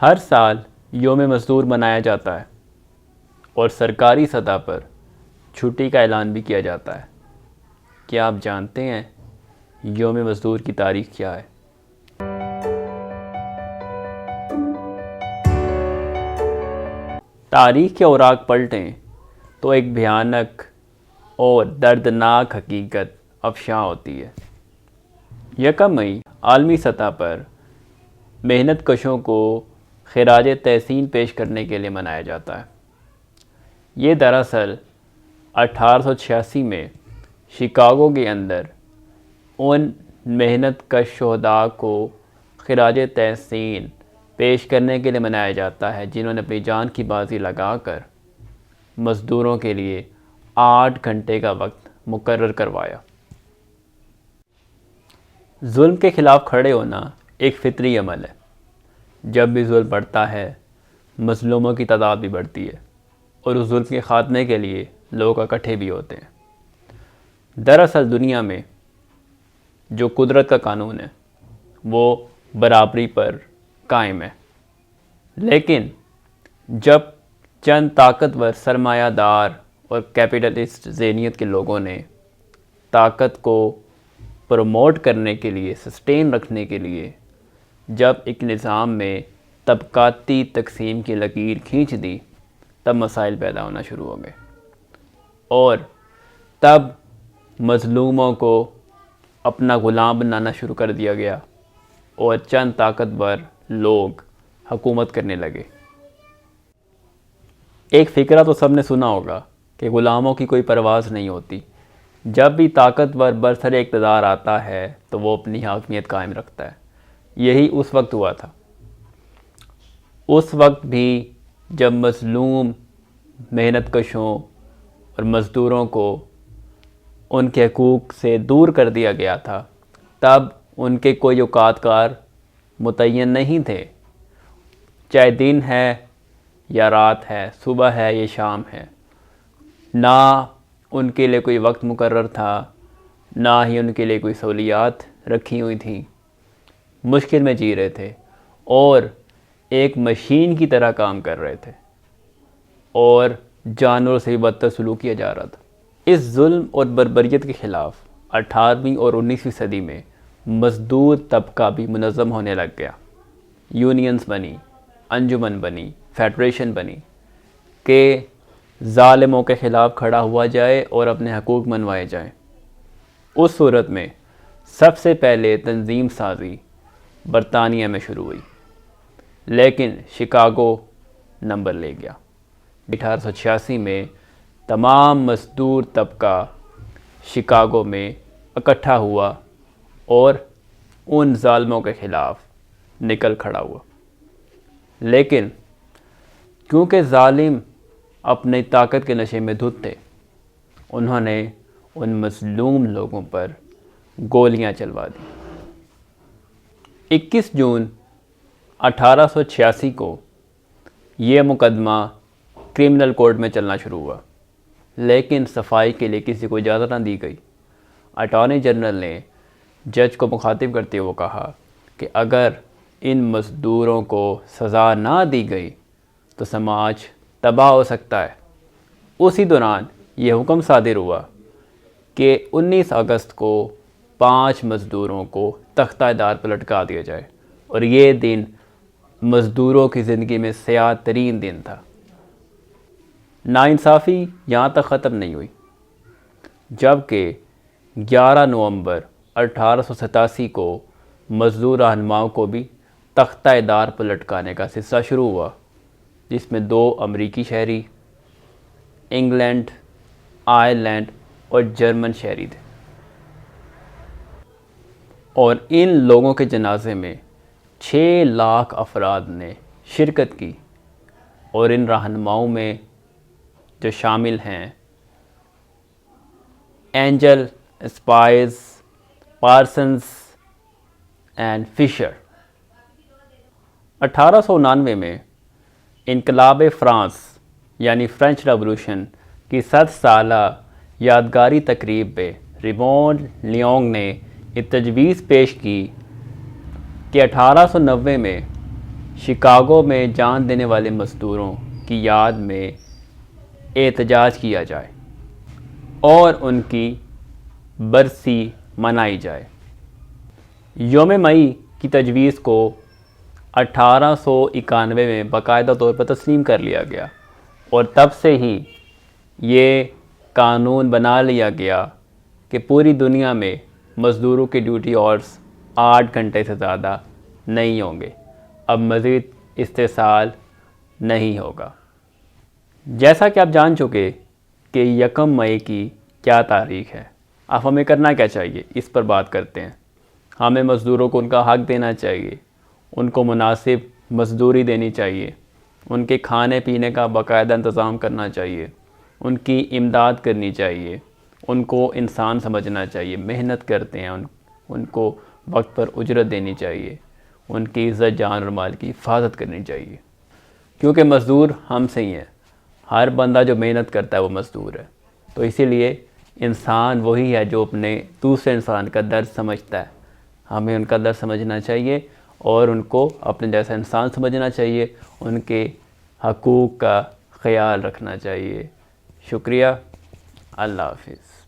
ہر سال یوم مزدور منایا جاتا ہے اور سرکاری سطح پر چھٹی کا اعلان بھی کیا جاتا ہے۔ کیا آپ جانتے ہیں یوم مزدور کی تاریخ کیا ہے؟ تاریخ کے اوراق پلٹیں تو ایک بھیانک اور دردناک حقیقت افشاں ہوتی ہے۔ 1 مئی عالمی سطح پر محنت کشوں کو خراج تحسین پیش کرنے کے لیے منایا جاتا ہے۔ یہ دراصل 1886 میں شکاگو کے اندر ان محنت کش شہداء کو خراج تحسین پیش کرنے کے لیے منایا جاتا ہے جنہوں نے اپنی جان کی بازی لگا کر مزدوروں کے لیے 8 گھنٹے کا وقت مقرر کروایا۔ ظلم کے خلاف کھڑے ہونا ایک فطری عمل ہے۔ جب بھی ظلم بڑھتا ہے مظلوموں کی تعداد بھی بڑھتی ہے اور اس ظلم کے خاتمے کے لیے لوگ اکٹھے بھی ہوتے ہیں۔ دراصل دنیا میں جو قدرت کا قانون ہے وہ برابری پر قائم ہے، لیکن جب چند طاقتور سرمایہ دار اور کیپٹلسٹ ذہنیت کے لوگوں نے طاقت کو پروموٹ کرنے کے لیے، سسٹین رکھنے کے لیے جب ایک نظام میں طبقاتی تقسیم کی لکیر کھینچ دی، تب مسائل پیدا ہونا شروع ہو گئے اور تب مظلوموں کو اپنا غلام بنانا شروع کر دیا گیا اور چند طاقتور لوگ حکومت کرنے لگے۔ ایک فقرہ تو سب نے سنا ہوگا کہ غلاموں کی کوئی پرواز نہیں ہوتی، جب بھی طاقتور برسر اقتدار آتا ہے تو وہ اپنی حاکمیت قائم رکھتا ہے۔ یہی اس وقت ہوا تھا۔ اس وقت بھی جب مظلوم محنت کشوں اور مزدوروں کو ان کے حقوق سے دور کر دیا گیا تھا، تب ان کے کوئی اوقات کار متعین نہیں تھے، چاہے دن ہے یا رات ہے، صبح ہے یا شام ہے۔ نہ ان کے لیے کوئی وقت مقرر تھا، نہ ہی ان کے لیے کوئی سہولیات رکھی ہوئی تھیں۔ مشکل میں جی رہے تھے اور ایک مشین کی طرح کام کر رہے تھے اور جانوروں سے بھی بدتر سلوک کیا جا رہا تھا۔ اس ظلم اور بربریت کے خلاف 18ویں اور 19ویں صدی میں مزدور طبقہ بھی منظم ہونے لگ گیا۔ یونینز بنی، انجمن بنی، فیڈریشن بنی کہ ظالموں کے خلاف کھڑا ہوا جائے اور اپنے حقوق منوائے جائیں۔ اس صورت میں سب سے پہلے تنظیم سازی برطانیہ میں شروع ہوئی، لیکن شکاگو نمبر لے گیا۔ 1886 میں تمام مزدور طبقہ شکاگو میں اکٹھا ہوا اور ان ظالموں کے خلاف نکل کھڑا ہوا، لیکن کیونکہ ظالم اپنی طاقت کے نشے میں دھت تھے، انہوں نے ان مظلوم لوگوں پر گولیاں چلوا دی۔ 21 جون 1886 کو یہ مقدمہ کرمنل کورٹ میں چلنا شروع ہوا، لیکن صفائی کے لیے کسی کو اجازت نہ دی گئی۔ اٹارنی جنرل نے جج کو مخاطب کرتے ہوئے کہا کہ اگر ان مزدوروں کو سزا نہ دی گئی تو سماج تباہ ہو سکتا ہے۔ اسی دوران یہ حکم صادر ہوا کہ 19 اگست کو 5 مزدوروں کو تختہ دار پر لٹکا دیا جائے، اور یہ دن مزدوروں کی زندگی میں سیاہ ترین دن تھا۔ ناانصافی یہاں تک ختم نہیں ہوئی، جبکہ 11 نومبر 1887 کو مزدور رہنماؤں کو بھی تختہ دار پر لٹکانے کا سلسلہ شروع ہوا، جس میں 2 امریکی شہری، انگلینڈ، آئرلینڈ اور جرمن شہری تھے، اور ان لوگوں کے جنازے میں 6 لاکھ افراد نے شرکت کی، اور ان رہنماؤں میں جو شامل ہیں اینجل، اسپائز، پارسنز اینڈ فشر۔ 1899 میں انقلاب فرانس یعنی فرینچ ریولوشن کی 7 سالہ یادگاری تقریب میں ریمون لیونگ نے ایک تجویز پیش کی کہ 1890 میں شکاگو میں جان دینے والے مزدوروں کی یاد میں احتجاج کیا جائے اور ان کی برسی منائی جائے۔ یوم مئی کی تجویز کو 1891 میں باقاعدہ طور پر تسلیم کر لیا گیا اور تب سے ہی یہ قانون بنا لیا گیا کہ پوری دنیا میں مزدوروں کے ڈیوٹی آورس 8 گھنٹے سے زیادہ نہیں ہوں گے، اب مزید استحصال نہیں ہوگا۔ جیسا کہ آپ جان چکے کہ 1 مئی کی کیا تاریخ ہے، اب ہمیں کرنا کیا چاہیے اس پر بات کرتے ہیں۔ ہمیں مزدوروں کو ان کا حق دینا چاہیے، ان کو مناسب مزدوری دینی چاہیے، ان کے کھانے پینے کا باقاعدہ انتظام کرنا چاہیے، ان کی امداد کرنی چاہیے، ان کو انسان سمجھنا چاہیے، محنت کرتے ہیں ان کو وقت پر اجرت دینی چاہیے، ان کی عزت جان اور مال کی حفاظت کرنی چاہیے، کیونکہ مزدور ہم سے ہی ہیں۔ ہر بندہ جو محنت کرتا ہے وہ مزدور ہے۔ تو اسی لیے انسان وہی ہے جو اپنے دوسرے انسان کا درد سمجھتا ہے، ہمیں ان کا درد سمجھنا چاہیے اور ان کو اپنے جیسا انسان سمجھنا چاہیے، ان کے حقوق کا خیال رکھنا چاہیے۔ شکریہ، اللہ حافظ۔